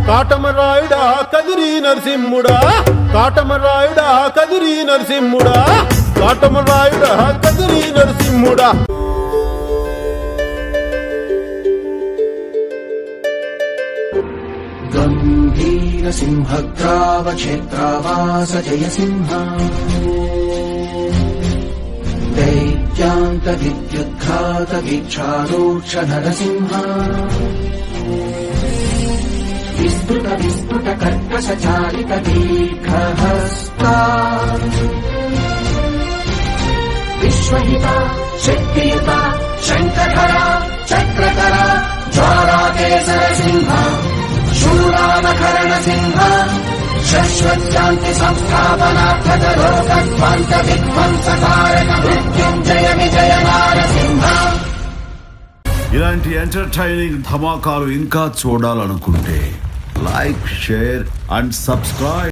కాటమరాయుడా కదిరి నరసింహుడా కాటమరాయుడా కదిరి నరసింహుడా కాటమరాయుడా కదిరి నరసింహుడా గంభీర సింహగ్రావ క్షేత్రావాస జయ సింహ దైత్యాంత విద్యుద్ఘాత వీక్షారోక్ష నరసింహ విస్తృత విస్తృత కర్కశ చాలిత దీర్ఘహస్తా విశ్వహిత శక్తియుత శంఖధర చక్రధర జ్వాలాకేసర సింహ శూరానకరణ సింహ శాశ్వత్శాంతి సంస్థాపనార్థక లోకధ్వంస విధ్వంసకారక మృత్యుంజయ విజయ నారసింహ. ఇలాంటి ఎంటర్టైనింగ్ ధమాకాలు ఇంకా చూడాలనుకుంటే లైక్, షేర్ అండ్ సబ్స్క్రైబ్.